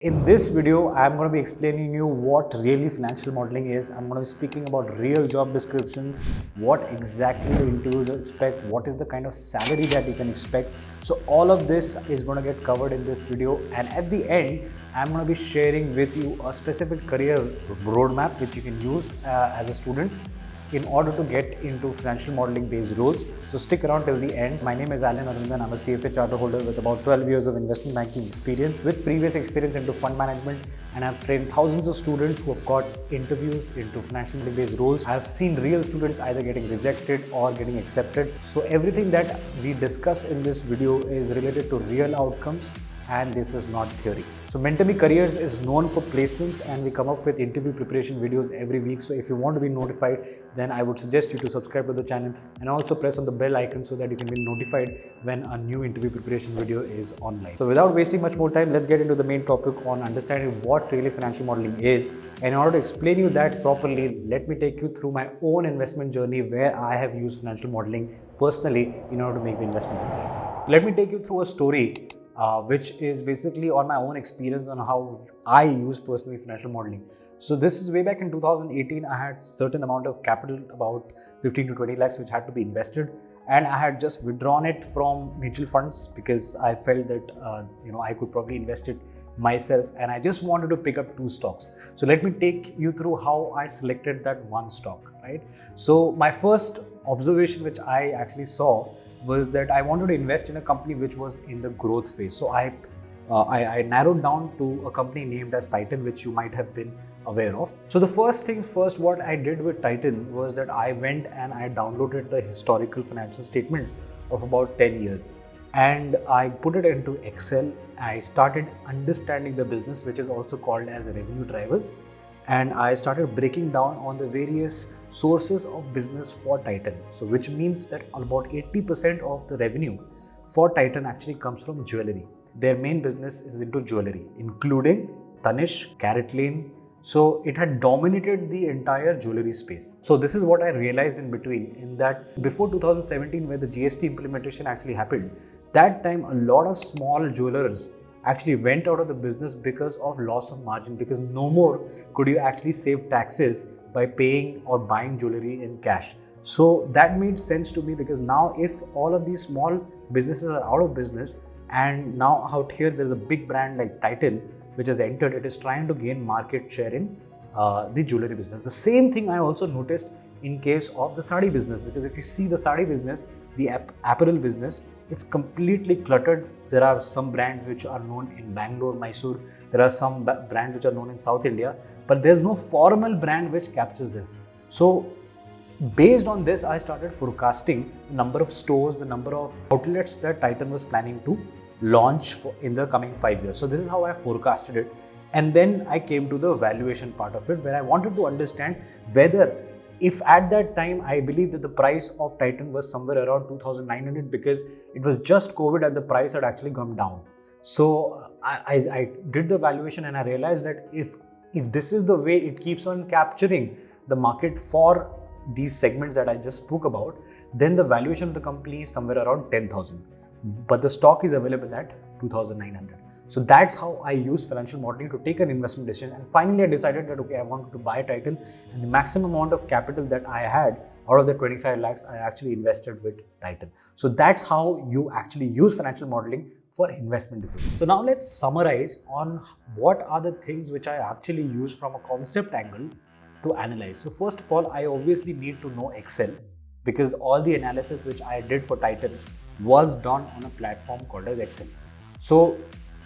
In this video, I'm going to be explaining you what really financial modeling is. I'm going to be speaking about real job description, what exactly the interviewers expect, what is the kind of salary that you can expect. So all of this is going to get covered in this video, and at the end, I'm going to be sharing with you a specific career roadmap which you can use as a student in order to get into financial modeling based roles. So stick around till the end. My name is Alan Arundan. I'm a CFA charter holder with about 12 years of investment banking experience with previous experience into fund management, and I've trained thousands of students who have got interviews into financial modeling based roles. I've seen real students either getting rejected or getting accepted. So everything that we discuss in this video is related to real outcomes, and this is not theory. So Mentor Careers is known for placements, and we come up with interview preparation videos every week. So if you want to be notified, then I would suggest you to subscribe to the channel and also press on the bell icon so that you can be notified when a new interview preparation video is online. So without wasting much more time, let's get into the main topic on understanding what really financial modeling is. And in order to explain you that properly, let me take you through my own investment journey where I have used financial modeling personally in order to make the investment decision. Let me take you through a story which is basically on my own experience on how I use personally financial modeling. So this is way back in 2018. I had certain amount of capital, about 15 to 20 lakhs, which had to be invested, and I had just withdrawn it from mutual funds because I felt that I could probably invest it myself, and I just wanted to pick up two stocks. So let me take you through how I selected that one stock, right? So my first observation which I actually saw was that I wanted to invest in a company which was in the growth phase. So I narrowed down to a company named as Titan, which you might have been aware of. So the first thing first, what I did with Titan was that I went and I downloaded the historical financial statements of about 10 years. And I put it into Excel. I started understanding the business, which is also called as revenue drivers. And I started breaking down on the various sources of business for Titan. So which means that about 80% of the revenue for Titan actually comes from jewelry. Their main business is into jewelry, including Tanishq, CaratLane. So it had dominated the entire jewelry space. So this is what I realized in between, in that before 2017, where the GST implementation actually happened, that time a lot of small jewelers actually went out of the business because of loss of margin, because no more could you actually save taxes by paying or buying jewelry in cash. So that made sense to me, because now if all of these small businesses are out of business, and now out here there's a big brand like Titan which has entered, it is trying to gain market share in the jewelry business. The same thing I also noticed in case of the sari business, because if you see the sari business, the apparel business, it's completely cluttered. There are some brands which are known in Bangalore, Mysore. There are some brands which are known in South India, but there's no formal brand which captures this. So based on this, I started forecasting the number of stores, the number of outlets that Titan was planning to launch in the coming 5 years. So this is how I forecasted it. And then I came to the valuation part of it, where I wanted to understand whether, if at that time I believe that the price of Titan was somewhere around 2,900, because it was just COVID and the price had actually come down. So I did the valuation, and I realized that if this is the way it keeps on capturing the market for these segments that I just spoke about, then the valuation of the company is somewhere around 10,000. But the stock is available at 2,900. So that's how I used financial modeling to take an investment decision. And finally, I decided that, okay, I wanted to buy Titan, and the maximum amount of capital that I had out of the 25 lakhs, I actually invested with Titan. So that's how you actually use financial modeling for investment decisions. So now let's summarize on what are the things which I actually use from a concept angle to analyze. So first of all, I obviously need to know Excel, because all the analysis which I did for Titan was done on a platform called as Excel. So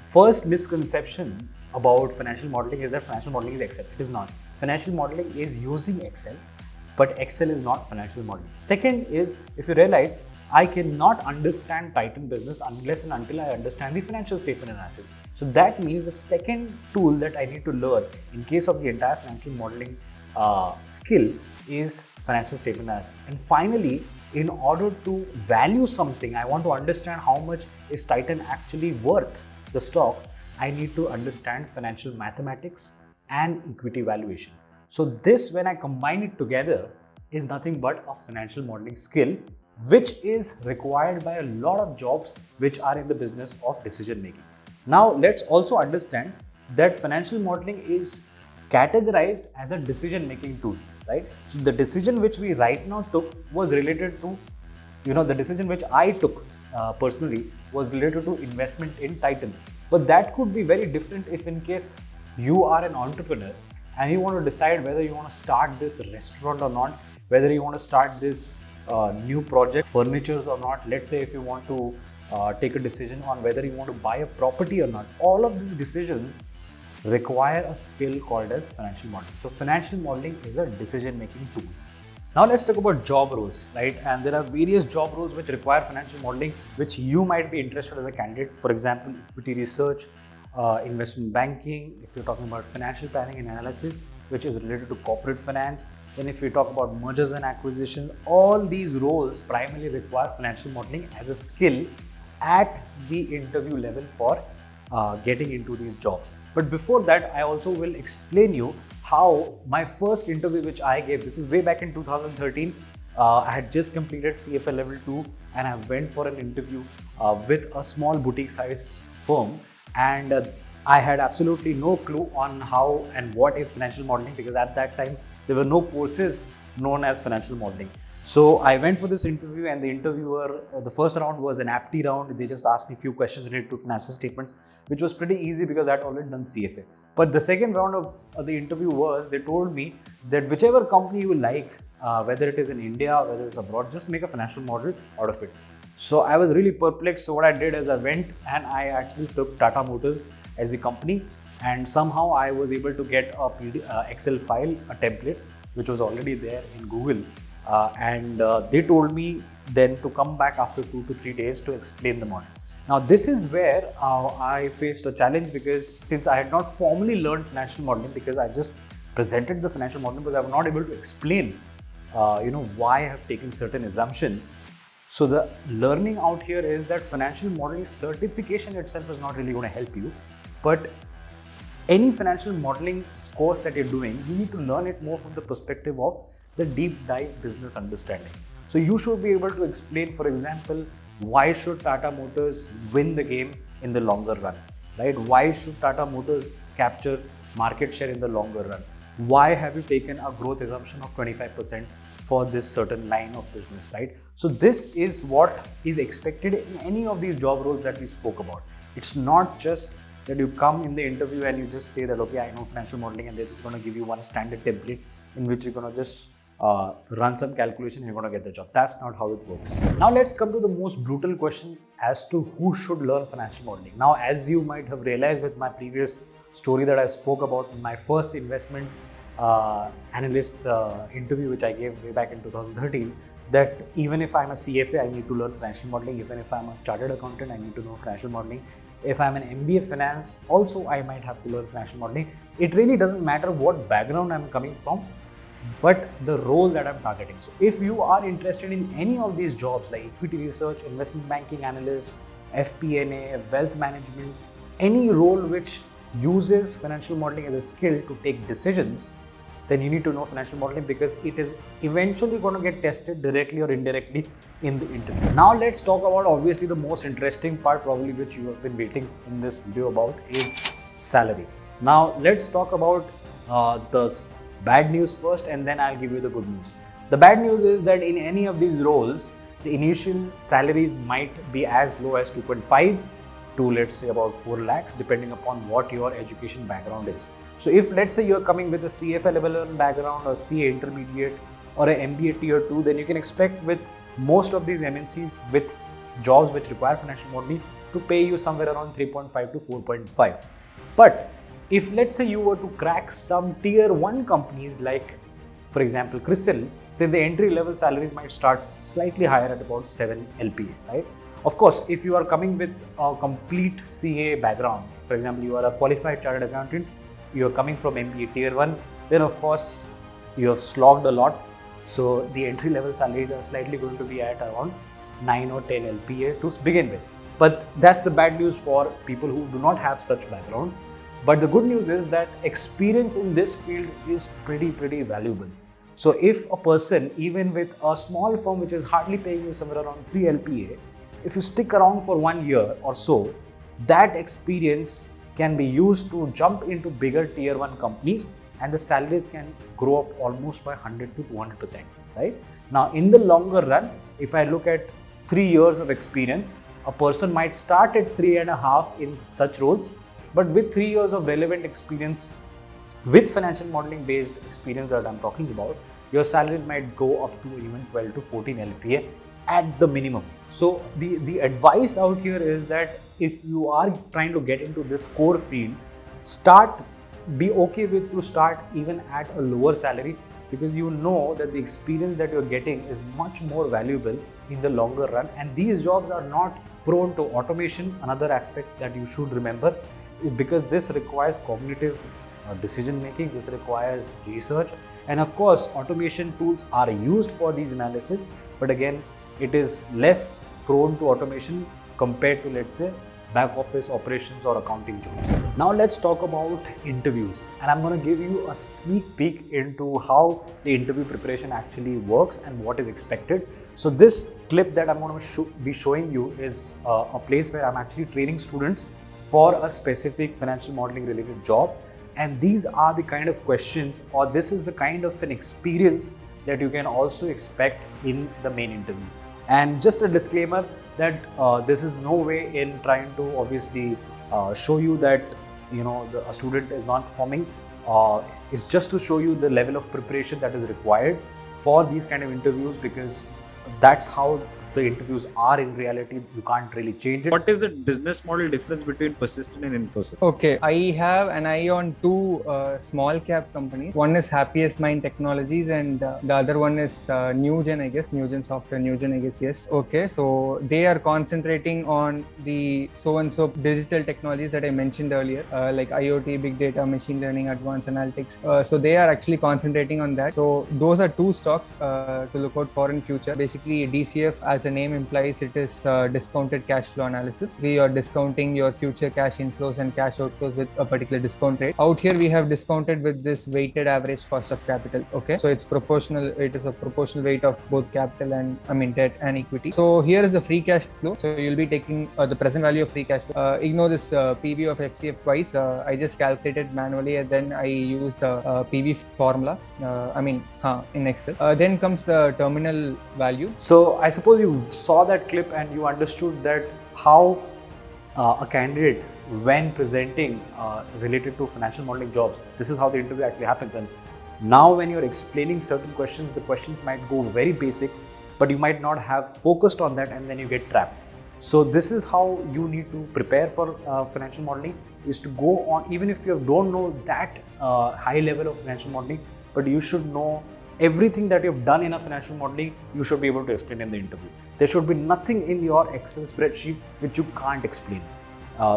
first misconception about financial modeling is that financial modeling is Excel. It is not. Financial modeling is using Excel, but Excel is not financial modeling. Second is, if you realize, I cannot understand Titan business unless and until I understand the financial statement analysis. So that means the second tool that I need to learn in case of the entire financial modeling skill is financial statement analysis. And finally, in order to value something, I want to understand how much is Titan actually worth, the stock. I need to understand financial mathematics and equity valuation. So this, when I combine it together, is nothing but a financial modeling skill, which is required by a lot of jobs which are in the business of decision making. Now let's also understand that financial modeling is categorized as a decision making tool, right? So the decision which we right now took was related to, the decision which I took personally was related to investment in Titan. But that could be very different if in case you are an entrepreneur and you want to decide whether you want to start this restaurant or not, whether you want to start this new project, furnitures or not. Let's say if you want to take a decision on whether you want to buy a property or not. All of these decisions require a skill called as financial modeling. So financial modeling is a decision-making tool. Now let's talk about job roles, right? And there are various job roles which require financial modeling, which you might be interested as a candidate. For example, equity research, investment banking, if you're talking about financial planning and analysis, which is related to corporate finance. Then if we talk about mergers and acquisition, all these roles primarily require financial modeling as a skill at the interview level for getting into these jobs. But before that, I also will explain you how my first interview which I gave, this is way back in 2013, I had just completed CFA level 2 and I went for an interview with a small boutique size firm, and I had absolutely no clue on how and what is financial modeling, because at that time there were no courses known as financial modeling. So I went for this interview, and the interviewer, the first round was an aptitude round. They just asked me a few questions related to financial statements, which was pretty easy because I had already done CFA. But the second round of the interview was, they told me that whichever company you like, whether it is in India or whether it's abroad, just make a financial model out of it. So I was really perplexed. So what I did is I went and I actually took Tata Motors as the company, and somehow I was able to get a Excel file, a template, which was already there in Google. And they told me then to come back after 2 to 3 days to explain the model. Now this is where I faced a challenge, because since I had not formally learned financial modeling, because I just presented the financial modeling, because I was not able to explain why I have taken certain assumptions. So the learning out here is that financial modeling certification itself is not really going to help you, but any financial modeling course that you're doing, you need to learn it more from the perspective of the deep dive business understanding. So you should be able to explain, for example, why should Tata Motors win the game in the longer run, right? Why should Tata Motors capture market share in the longer run? Why have you taken a growth assumption of 25% for this certain line of business, right? So this is what is expected in any of these job roles that we spoke about. It's not just that you come in the interview and you just say that, okay, I know financial modeling, and they're just going to give you one standard template in which you're going to just run some calculation and you're going to get the job. That's not how it works. Now let's come to the most brutal question as to who should learn financial modeling. Now, as you might have realized with my previous story that I spoke about in my first investment analyst interview which I gave way back in 2013, that even if I'm a CFA, I need to learn financial modeling. Even if I'm a chartered accountant, I need to know financial modeling. If I'm an MBA finance, also I might have to learn financial modeling. It really doesn't matter what background I'm coming from, but the role that I'm targeting. So if you are interested in any of these jobs like equity research, investment banking analyst, FP&A, wealth management, any role which uses financial modeling as a skill to take decisions, then you need to know financial modeling, because it is eventually going to get tested directly or indirectly in the interview. Now let's talk about obviously the most interesting part, probably which you have been waiting in this video about, is salary. Now let's talk about the bad news first, and then I'll give you the good news. The bad news is that in any of these roles, the initial salaries might be as low as 2.5 to, let's say, about 4 lakhs, depending upon what your education background is. So if, let's say, you're coming with a CFA level 1 background or CA intermediate or an MBA tier 2, then you can expect with most of these MNCs with jobs which require financial modeling to pay you somewhere around 3.5 to 4.5. But if, let's say, you were to crack some tier 1 companies like, for example, CRISIL, then the entry level salaries might start slightly higher at about 7 LPA, right? Of course, if you are coming with a complete CA background, for example, you are a qualified chartered accountant, you are coming from MBA tier 1, then of course you have slogged a lot. So the entry level salaries are slightly going to be at around 9 or 10 LPA to begin with. But that's the bad news for people who do not have such background. But the good news is that experience in this field is pretty valuable. So if a person, even with a small firm which is hardly paying you somewhere around 3 LPA, if you stick around for 1 year or so, that experience can be used to jump into bigger tier 1 companies, and the salaries can grow up almost by 100 to 200%, right? Now, in the longer run, if I look at 3 years of experience, a person might start at 3.5 in such roles, but with 3 years of relevant experience, with financial modeling based experience that I'm talking about, your salaries might go up to even 12 to 14 LPA at the minimum. So the advice out here is that if you are trying to get into this core field, be okay with to start even at a lower salary, because you know that the experience that you're getting is much more valuable in the longer run. And these jobs are not prone to automation. Another aspect that you should remember is because this requires cognitive decision making, this requires research, and of course automation tools are used for these analysis, but again it is less prone to automation compared to, let's say, back office operations or accounting jobs. Now let's talk about interviews, and I'm going to give you a sneak peek into how the interview preparation actually works and what is expected. So this clip that I'm going to be showing you is a place where I'm actually training students for a specific financial modeling related job, and these are the kind of questions, or this is the kind of an experience that you can also expect in the main interview. And just a disclaimer that this is no way in trying to obviously show you that a student is not performing. It's just to show you the level of preparation that is required for these kind of interviews, because that's how the interviews are in reality. You can't really change it. What is the business model difference between Persistent and Infosys? Okay, I have an eye on two small cap companies. One is Happiest Mind Technologies, and the other one is Newgen, I guess. Newgen Software, Newgen, I guess, yes. Okay, so they are concentrating on the so-and-so digital technologies that I mentioned earlier, like IoT, big data, machine learning, advanced analytics. So they are actually concentrating on that. So those are two stocks to look out for in future. Basically, DCF, as the name implies, it is discounted cash flow analysis. We are discounting your future cash inflows and cash outflows with a particular discount rate. Out here we have discounted with this weighted average cost of capital. Okay, so it's proportional. It is a proportional weight of both capital and debt and equity. So here is the free cash flow. So you'll be taking the present value of free cash flow. Ignore this PV of FCF twice. I just calculated manually, and then I used the PV formula. In Excel. Then comes the terminal value. So I suppose you saw that clip and you understood that how a candidate, when presenting related to financial modeling jobs, this is how the interview actually happens. And now when you're explaining certain questions, the questions might go very basic, but you might not have focused on that, and then you get trapped. So this is how you need to prepare for financial modeling, is to go on, even if you don't know that high level of financial modeling, but you should know everything that you've done in a financial modeling. You should be able to explain in the interview. There should be nothing in your Excel spreadsheet which you can't explain.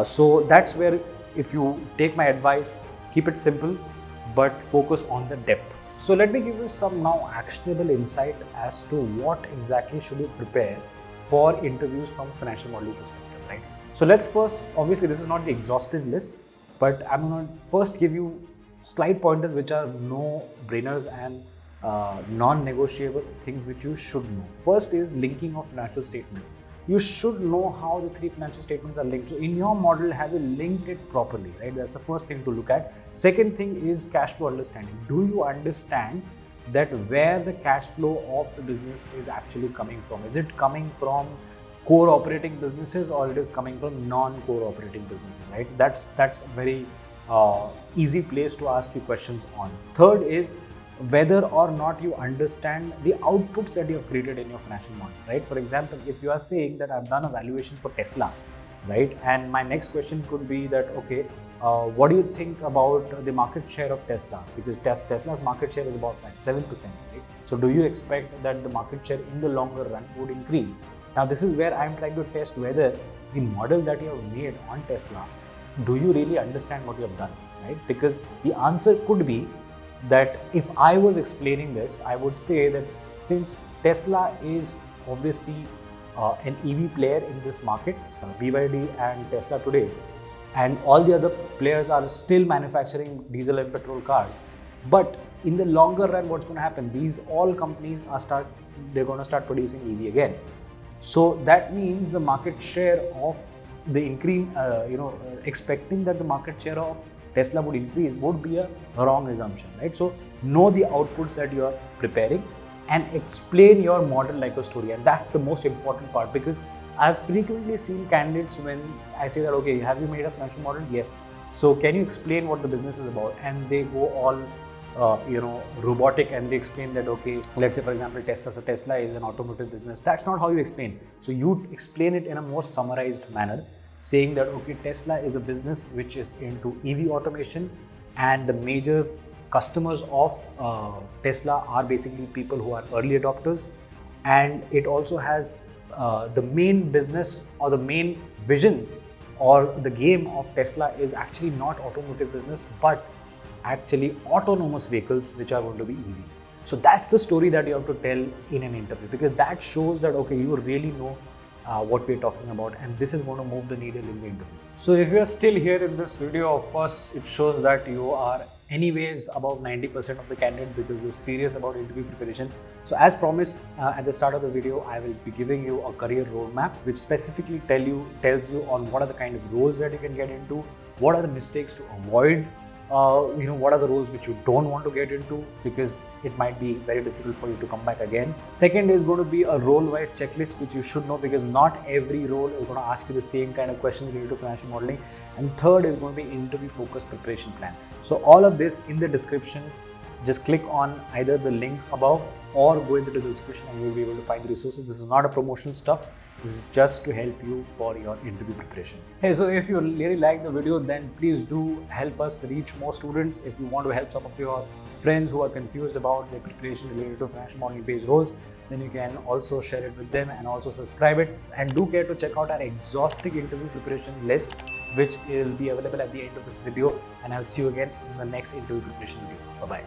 So that's where, if you take my advice, keep it simple but focus on the depth. So let me give you some now actionable insight as to what exactly should you prepare for interviews from a financial modeling perspective, right? So let's first, obviously this is not the exhaustive list, but I'm going to first give you slight pointers which are no-brainers and non-negotiable things which you should know. First is linking of financial statements. You should know how the three financial statements are linked. So in your model, have you linked it properly, right? That's the first thing to look at. Second thing is cash flow understanding. Do you understand that where the cash flow of the business is actually coming from? Is it coming from core operating businesses, or it is coming from non-core operating businesses, right? That's a very easy place to ask you questions on. Third is whether or not you understand the outputs that you have created in your financial model, right? For example, if you are saying that I've done a valuation for Tesla, right? And my next question could be that, okay, what do you think about the market share of Tesla? Because Tesla's market share is about 7%, right? So do you expect that the market share in the longer run would increase? Now, this is where I'm trying to test whether the model that you have made on Tesla, do you really understand what you have done, right? Because the answer could be that if I was explaining this, I would say that since Tesla is obviously an EV player in this market, BYD and Tesla today, and all the other players are still manufacturing diesel and petrol cars. But in the longer run, what's going to happen? These all companies they're going to start producing EV again. So that means the market share of the increase, expecting that the market share of Tesla would increase would be a wrong assumption, right? So know the outputs that you are preparing and explain your model like a story. And that's the most important part, because I've frequently seen candidates when I say that, okay, have you made a financial model? Yes. So can you explain what the business is about? And they go all robotic, and they explain that, okay, let's say for example Tesla. So Tesla is an automotive business. That's not how you explain. So you explain it in a more summarized manner, saying that, okay, Tesla is a business which is into EV automation, and the major customers of Tesla are basically people who are early adopters, and it also has the main business or the main vision or the game of Tesla is actually not automotive business, but actually autonomous vehicles which are going to be EV. So that's the story that you have to tell in an interview, because that shows that, okay, you really know what we're talking about, and this is going to move the needle in the interview. So if you're still here in this video, of course, it shows that you are anyways above 90% of the candidates, because you're serious about interview preparation. So as promised at the start of the video, I will be giving you a career roadmap which specifically tells you on what are the kind of roles that you can get into, what are the mistakes to avoid, what are the roles which you don't want to get into, because it might be very difficult for you to come back again. Second is going to be a role-wise checklist which you should know, because not every role is going to ask you the same kind of questions related to financial modeling. And third is going to be interview-focused preparation plan. So all of this in the description. Just click on either the link above or go into the description and you'll be able to find the resources. This is not a promotional stuff. This is just to help you for your interview preparation. Hey, so if you really like the video, then please do help us reach more students. If you want to help some of your friends who are confused about their preparation related to financial modeling based roles, then you can also share it with them and also subscribe it. And do care to check out our exhaustive interview preparation list, which will be available at the end of this video. And I'll see you again in the next interview preparation video. Bye-bye.